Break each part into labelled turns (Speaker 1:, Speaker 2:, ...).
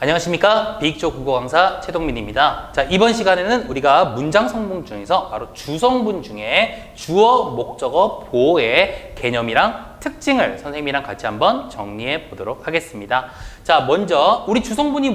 Speaker 1: 안녕하십니까? 비익조 국어 강사 최동민입니다. 자, 이번 시간에는 우리가 문장 성분 중에서 바로 주성분 중에 주어, 목적어, 보어의 개념이랑 특징을 선생님이랑 같이 한번 정리해 보도록 하겠습니다. 자, 먼저 우리 주성분이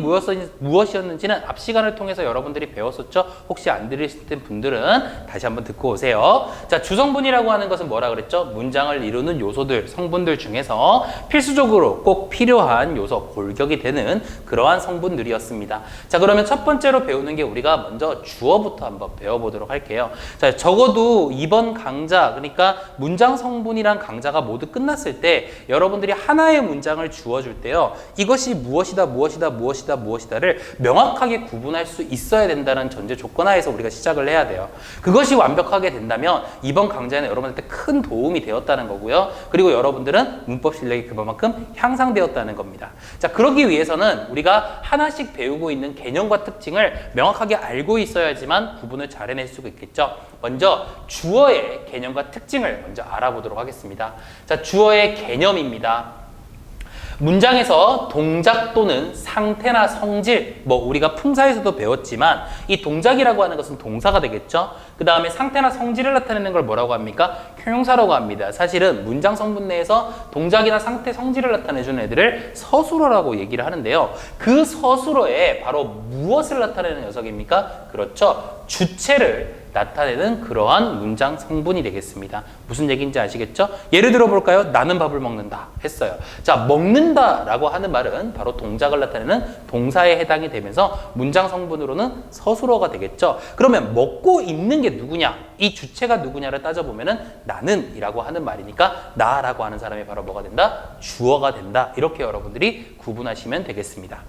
Speaker 1: 무엇이었는지는 앞 시간을 통해서 여러분들이 배웠었죠? 혹시 안 들으신 분들은 다시 한번 듣고 오세요. 자, 주성분이라고 하는 것은 뭐라 그랬죠? 문장을 이루는 요소들, 성분들 중에서 필수적으로 꼭 필요한 요소, 골격이 되는 그러한 성분들이었습니다. 자, 그러면 첫 번째로 배우는 게 우리가 먼저 주어부터 한번 배워보도록 할게요. 자, 적어도 이번 강좌, 그러니까 문장 성분이란 강좌가 모두 끝났을 때 여러분들이 하나의 문장을 주어줄 때요. 이것이 무엇이다를 명확하게 구분할 수 있어야 된다는 전제 조건 하에서 우리가 시작을 해야 돼요. 그것이 완벽하게 된다면 이번 강좌는 여러분들한테 큰 도움이 되었다는 거고요. 그리고 여러분들은 문법 실력이 그만큼 향상되었다는 겁니다. 자, 그러기 위해서는 우리가 하나씩 배우고 있는 개념과 특징을 명확하게 알고 있어야지만 구분을 잘 해낼 수가 있겠죠. 먼저 주어의 개념과 특징을 먼저 알아보도록 하겠습니다. 자, 주어의 개념입니다. 문장에서 동작 또는 상태나 성질, 우리가 품사에서도 배웠지만 이 동작이라고 하는 것은 동사가 되겠죠. 그 다음에 상태나 성질을 나타내는 걸 뭐라고 합니까? 형용사라고 합니다. 사실은 문장 성분 내에서 동작이나 상태, 성질을 나타내주는 애들을 서술어라고 얘기를 하는데요. 그 서술어에 바로 무엇을 나타내는 녀석입니까? 그렇죠. 주체를 나타내는 그러한 문장 성분이 되겠습니다. 무슨 얘기인지 아시겠죠? 예를 들어 볼까요? 나는 밥을 먹는다 했어요. 자, 먹는다라고 하는 말은 바로 동작을 나타내는 동사에 해당이 되면서 문장 성분으로는 서술어가 되겠죠. 그러면 먹고 있는 게 누구냐? 이 주체가 누구냐를 따져보면은 나는이라고 하는 말이니까 나라고 하는 사람이 바로 뭐가 된다? 주어가 된다. 이렇게 여러분들이 구분하시면 되겠습니다.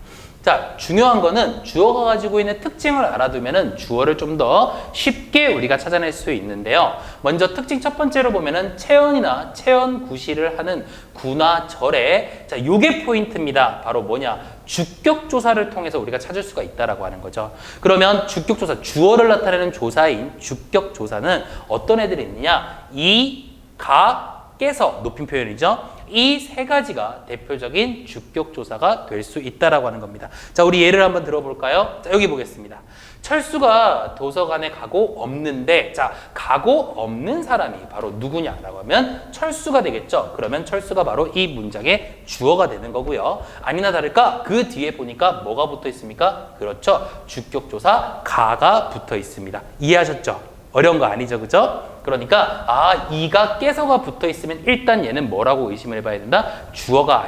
Speaker 1: 자, 중요한 거는 주어가 가지고 있는 특징을 알아두면은 주어를 좀 더 쉽게 우리가 찾아낼 수 있는데요. 먼저 특징 첫 번째로 보면은 체언이나 체언 구시를 하는 구나 절에, 자, 요게 포인트입니다. 바로 뭐냐? 주격조사를 통해서 우리가 찾을 수가 있다라고 하는 거죠. 그러면 주격조사, 주어를 나타내는 조사인 주격조사는 어떤 애들이 있느냐? 이, 가, 깨서 높임 표현이죠. 이 세 가지가 대표적인 주격조사가 될 수 있다라고 하는 겁니다. 자, 우리 예를 한번 들어볼까요? 자, 여기 보겠습니다. 철수가 도서관에 가고 없는데, 자, 가고 없는 사람이 바로 누구냐라고 하면 철수가 되겠죠. 그러면 철수가 바로 이 문장의 주어가 되는 거고요. 아니나 다를까 그 뒤에 보니까 뭐가 붙어 있습니까? 그렇죠. 주격조사 가가 붙어 있습니다. 이해하셨죠? 어려운 거 아니죠, 그죠? 그러니까 이가 깨서가 붙어 있으면 일단 얘는 뭐라고 의심을 해봐야 된다? 주어가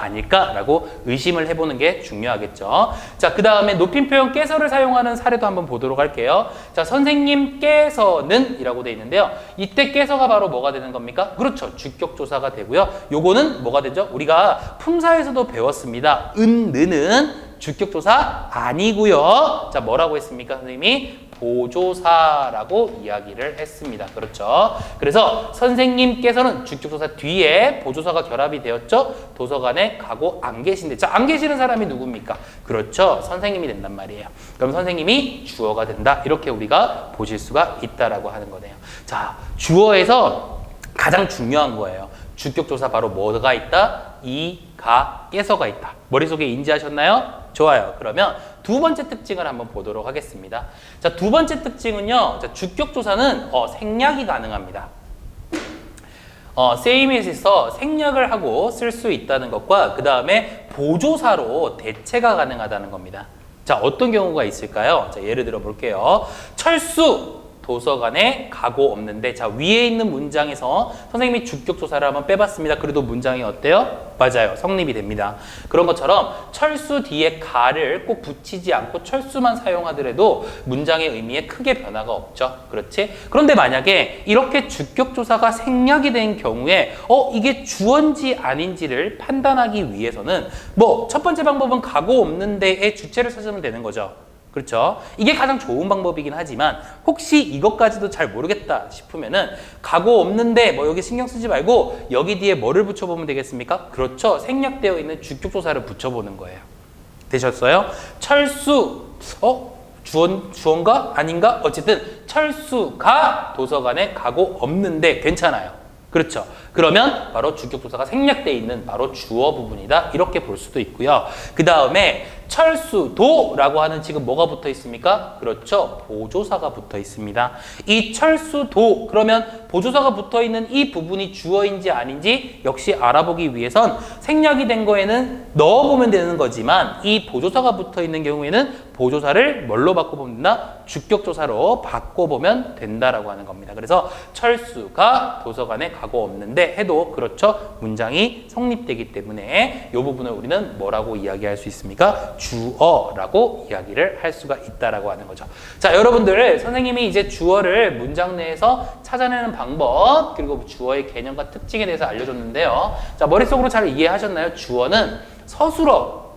Speaker 1: 아닐까라고 의심을 해보는 게 중요하겠죠. 자, 그 다음에 높임 표현 깨서를 사용하는 사례도 한번 보도록 할게요. 자, 선생님께서는 이라고 돼 있는데요. 이때 깨서가 바로 뭐가 되는 겁니까? 그렇죠. 주격조사가 되고요. 요거는 뭐가 되죠? 우리가 품사에서도 배웠습니다. 는은 주격조사 아니고요. 자, 뭐라고 했습니까, 선생님이? 보조사라고 이야기를 했습니다. 그렇죠. 그래서 선생님께서는 주격조사 뒤에 보조사가 결합이 되었죠. 도서관에 가고 안 계신데, 자, 안 계시는 사람이 누굽니까? 그렇죠. 선생님이 된단 말이에요. 그럼 선생님이 주어가 된다. 이렇게 우리가 보실 수가 있다라고 하는 거네요. 자, 주어에서 가장 중요한 거예요. 주격조사 바로 뭐가 있다? 이, 가, 깨서가 있다. 머릿속에 인지하셨나요? 좋아요. 그러면 두 번째 특징을 한번 보도록 하겠습니다. 자, 두 번째 특징은요. 자, 주격조사는 생략이 가능합니다. 세이밋에서 생략을 하고 쓸 수 있다는 것과 그 다음에 보조사로 대체가 가능하다는 겁니다. 자, 어떤 경우가 있을까요? 자, 예를 들어 볼게요. 철수 도서관에 가고 없는데, 자, 위에 있는 문장에서 선생님이 주격조사를 한번 빼봤습니다. 그래도 문장이 어때요? 맞아요. 성립이 됩니다. 그런 것처럼 철수 뒤에 가를 꼭 붙이지 않고 철수만 사용하더라도 문장의 의미에 크게 변화가 없죠. 그렇지? 그런데 만약에 이렇게 주격조사가 생략이 된 경우에 이게 주어인지 아닌지를 판단하기 위해서는 첫 번째 방법은 가고 없는데의 주체를 찾으면 되는 거죠. 그렇죠? 이게 가장 좋은 방법이긴 하지만 혹시 이것까지도 잘 모르겠다 싶으면은 가고 없는데 여기 신경 쓰지 말고 여기 뒤에 뭐를 붙여보면 되겠습니까? 그렇죠. 생략되어 있는 주격조사를 붙여보는 거예요. 되셨어요? 철수, 주어인가? 아닌가? 어쨌든 철수가 도서관에 가고 없는데 괜찮아요. 그렇죠. 그러면 바로 주격조사가 생략되어 있는 바로 주어 부분이다. 이렇게 볼 수도 있고요. 그 다음에 철수도라고 하는 지금 뭐가 붙어 있습니까? 그렇죠. 보조사가 붙어 있습니다. 이 철수도 그러면 보조사가 붙어 있는 이 부분이 주어인지 아닌지 역시 알아보기 위해선 생략이 된 거에는 넣어보면 되는 거지만 이 보조사가 붙어 있는 경우에는 보조사를 뭘로 바꿔보면 된다? 주격조사로 바꿔보면 된다라고 하는 겁니다. 그래서 철수가 도서관에 가고 없는데 해도 그렇죠. 문장이 성립되기 때문에 이 부분을 우리는 뭐라고 이야기할 수 있습니까? 주어라고 이야기를 할 수가 있다라고 하는 거죠. 자, 여러분들 선생님이 이제 주어를 문장 내에서 찾아내는 방법 그리고 주어의 개념과 특징에 대해서 알려줬는데요. 자, 머릿속으로 잘 이해하셨나요? 주어는 서술어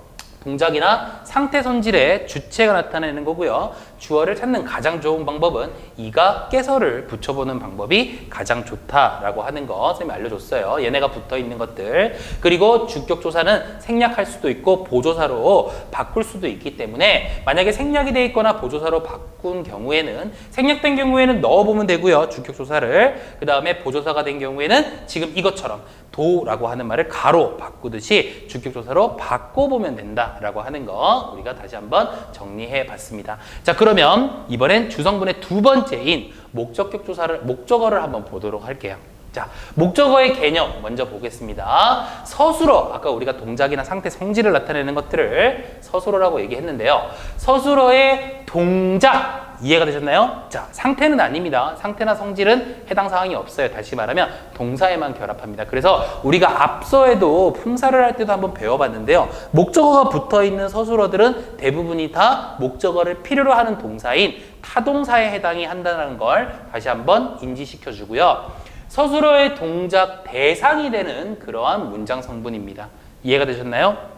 Speaker 1: 동작이나 상태 손질의 주체가 나타내는 거고요. 주어를 찾는 가장 좋은 방법은 이가 깨서를 붙여보는 방법이 가장 좋다라고 하는 거 선생님이 알려줬어요. 얘네가 붙어있는 것들. 그리고 주격조사는 생략할 수도 있고 보조사로 바꿀 수도 있기 때문에 만약에 생략이 돼 있거나 보조사로 바꾼 경우에는 생략된 경우에는 넣어보면 되고요. 주격조사를. 그 다음에 보조사가 된 경우에는 지금 이것처럼 도라고 하는 말을 가로 바꾸듯이 주격조사로 바꿔보면 된다라고 하는 거 우리가 다시 한번 정리해 봤습니다. 자, 그러면 이번엔 주성분의 두 번째인 목적어를 한번 보도록 할게요. 자, 목적어의 개념 먼저 보겠습니다. 서술어, 아까 우리가 동작이나 상태, 성질을 나타내는 것들을 서술어라고 얘기했는데요. 서술어의 동작 이해가 되셨나요? 자, 상태는 아닙니다. 상태나 성질은 해당 사항이 없어요. 다시 말하면 동사에만 결합합니다. 그래서 우리가 앞서에도 품사를 할 때도 한번 배워봤는데요. 목적어가 붙어있는 서술어들은 대부분이 다 목적어를 필요로 하는 동사인 타동사에 해당이 한다는 걸 다시 한번 인지시켜주고요. 서술어의 동작 대상이 되는 그러한 문장 성분입니다. 이해가 되셨나요?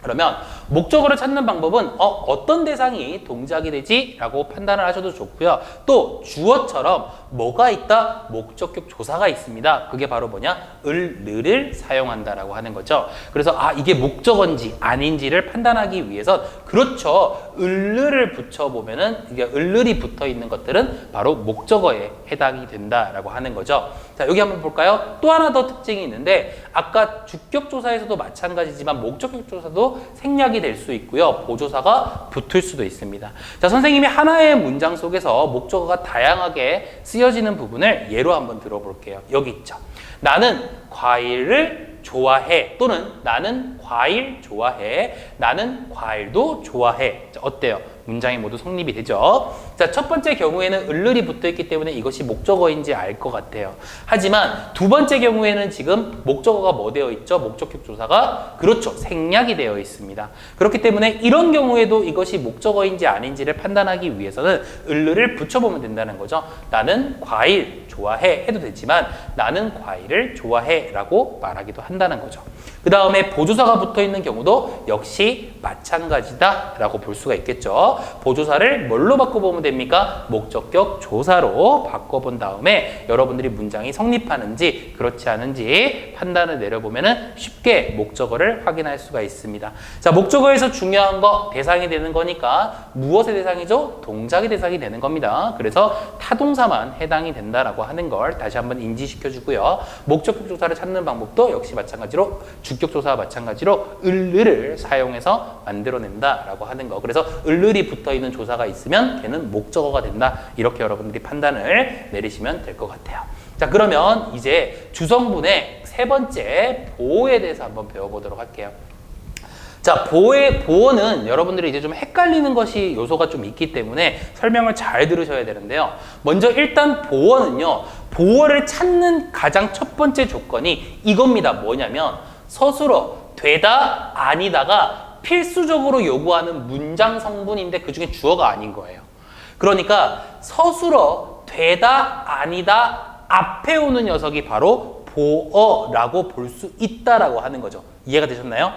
Speaker 1: 그러면 목적어를 찾는 방법은 어떤 대상이 동작이 되지? 라고 판단을 하셔도 좋고요. 또 주어처럼 뭐가 있다? 목적격 조사가 있습니다. 그게 바로 뭐냐? 을를 사용한다라고 하는 거죠. 그래서 이게 목적어인지 아닌지를 판단하기 위해선 그렇죠. 을을 붙여보면은 이게 을이 붙어 있는 것들은 바로 목적어에 해당이 된다라고 하는 거죠. 자, 여기 한번 볼까요? 또 하나 더 특징이 있는데 아까 주격조사에서도 마찬가지지만 목적격조사도 생략이 될 수 있고요. 보조사가 붙을 수도 있습니다. 자, 선생님이 하나의 문장 속에서 목적어가 다양하게 쓰여지는 부분을 예로 한번 들어볼게요. 여기 있죠. 나는 과일을 좋아해 또는 나는 과일 좋아해 나는 과일도 좋아해. 자, 어때요? 문장이 모두 성립이 되죠. 자, 첫 번째 경우에는 을이 붙어있기 때문에 이것이 목적어인지 알 것 같아요. 하지만 두 번째 경우에는 지금 목적어가 뭐 되어 있죠? 목적격 조사가 그렇죠. 생략이 되어 있습니다. 그렇기 때문에 이런 경우에도 이것이 목적어인지 아닌지를 판단하기 위해서는 을을 붙여보면 된다는 거죠. 나는 과일 좋아해 해도 되지만 나는 과일을 좋아해 라고 말하기도 한다는 거죠. 그 다음에 보조사가 붙어있는 경우도 역시 마찬가지다 라고 볼 수가 있겠죠. 보조사를 뭘로 바꿔보면 됩니까? 목적격 조사로 바꿔본 다음에 여러분들이 문장이 성립하는지 그렇지 않은지 판단을 내려보면 쉽게 목적어를 확인할 수가 있습니다. 자, 목적어에서 중요한 거 대상이 되는 거니까 무엇의 대상이죠? 동작의 대상이 되는 겁니다. 그래서 타동사만 해당이 된다라고 하는 걸 다시 한번 인지시켜주고요. 목적격 조사를 찾는 방법도 역시 마찬가지로 주격조사와 마찬가지로 을을 사용해서 만들어낸다라고 하는 거. 그래서 을이 붙어있는 조사가 있으면 걔는 목적어가 된다. 이렇게 여러분들이 판단을 내리시면 될 것 같아요. 자, 그러면 이제 주성분의 세 번째 보어에 대해서 한번 배워보도록 할게요. 자, 보어는 여러분들이 이제 좀 헷갈리는 것이 요소가 좀 있기 때문에 설명을 잘 들으셔야 되는데요. 먼저 일단 보어는요. 보어를 찾는 가장 첫 번째 조건이 이겁니다. 뭐냐면 서술어 되다 아니다가 필수적으로 요구하는 문장 성분인데 그중에 주어가 아닌 거예요. 그러니까 서술어 되다 아니다 앞에 오는 녀석이 바로 보어라고 볼 수 있다라고 하는 거죠. 이해가 되셨나요?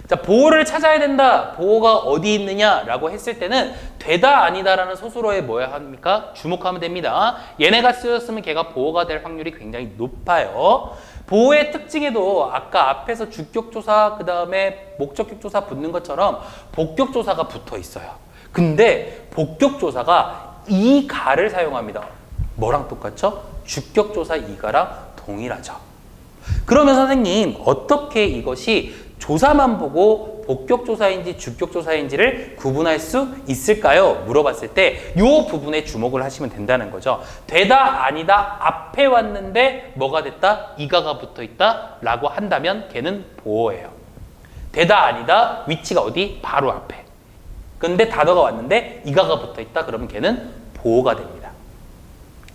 Speaker 1: 자, 보어를 찾아야 된다. 보어가 어디 있느냐라고 했을 때는 되다 아니다라는 서술어에 뭐야 합니까? 주목하면 됩니다. 얘네가 쓰였으면 걔가 보어가 될 확률이 굉장히 높아요. 보어의 특징에도 아까 앞에서 주격조사 그 다음에 목적격조사 붙는 것처럼 복격조사가 붙어 있어요. 근데 복격조사가 이가를 사용합니다. 뭐랑 똑같죠? 주격조사 이가랑 동일하죠. 그러면 선생님 어떻게 이것이 조사만 보고 복격조사인지 주격조사인지를 구분할 수 있을까요? 물어봤을 때 이 부분에 주목을 하시면 된다는 거죠. 되다 아니다 앞에 왔는데 뭐가 됐다? 이가가 붙어있다 라고 한다면 걔는 보어예요. 되다 아니다 위치가 어디? 바로 앞에. 근데 단어가 왔는데 이가가 붙어있다 그러면 걔는 보어가 됩니다.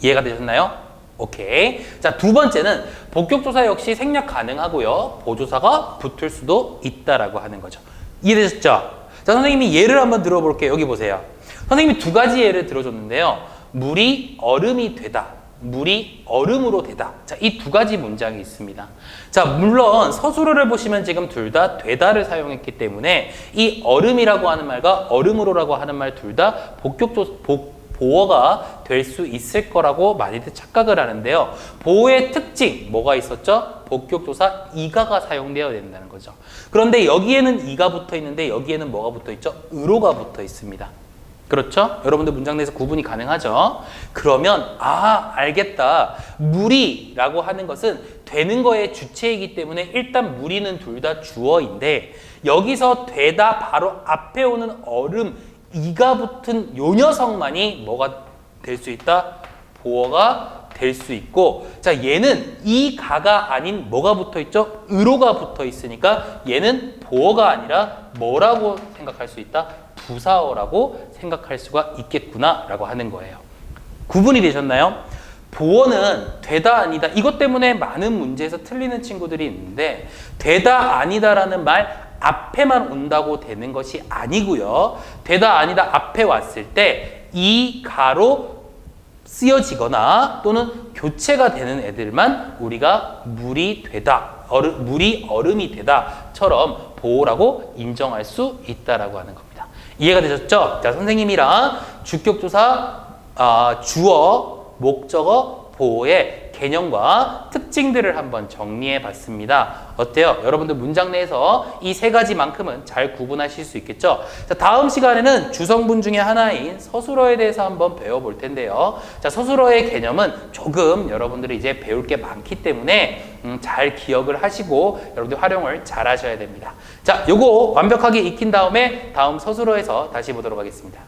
Speaker 1: 이해가 되셨나요? 오케이. 자, 두 번째는 복격조사 역시 생략 가능하고요. 보조사가 붙을 수도 있다라고 하는 거죠. 이해되셨죠? 자, 선생님이 예를 한번 들어볼게요. 여기 보세요. 선생님이 두 가지 예를 들어줬는데요. 물이 얼음이 되다. 물이 얼음으로 되다. 자, 이 두 가지 문장이 있습니다. 자, 물론 서술어를 보시면 지금 둘 다 되다를 사용했기 때문에 이 얼음이라고 하는 말과 얼음으로라고 하는 말 둘 다 보어가 될 수 있을 거라고 많이들 착각을 하는데요. 보어의 특징, 뭐가 있었죠? 복격조사 이가가 사용되어야 된다는 거죠. 그런데 여기에는 이가 붙어 있는데 여기에는 뭐가 붙어 있죠? 으로가 붙어 있습니다. 그렇죠? 여러분들 문장 내에서 구분이 가능하죠? 그러면 알겠다. 무리라고 하는 것은 되는 거의 주체이기 때문에 일단 무리는 둘 다 주어인데 여기서 되다 바로 앞에 오는 얼음 이가 붙은 요 녀석만이 뭐가 될 수 있다? 보어가 될 수 있고 자 얘는 이 가가 아닌 뭐가 붙어 있죠? 으로가 붙어 있으니까 얘는 보어가 아니라 뭐라고 생각할 수 있다? 부사어라고 생각할 수가 있겠구나 라고 하는 거예요. 구분이 되셨나요? 보어는 되다 아니다 이것 때문에 많은 문제에서 틀리는 친구들이 있는데 되다 아니다라는 말 앞에만 온다고 되는 것이 아니고요. 되다 아니다 앞에 왔을 때 이 가로 쓰여지거나 또는 교체가 되는 애들만 우리가 물이 되다, 물이 얼음이 되다처럼 보어라고 인정할 수 있다라고 하는 겁니다. 이해가 되셨죠? 자, 선생님이랑 주격조사, 주어, 목적어, 보어의 개념과 특징들을 한번 정리해 봤습니다. 어때요? 여러분들 문장 내에서 이 세 가지만큼은 잘 구분하실 수 있겠죠? 자, 다음 시간에는 주성분 중에 하나인 서술어에 대해서 한번 배워볼 텐데요. 자, 서술어의 개념은 조금 여러분들이 이제 배울 게 많기 때문에 잘 기억을 하시고 여러분들 활용을 잘 하셔야 됩니다. 자, 요거 완벽하게 익힌 다음에 다음 서술어에서 다시 보도록 하겠습니다.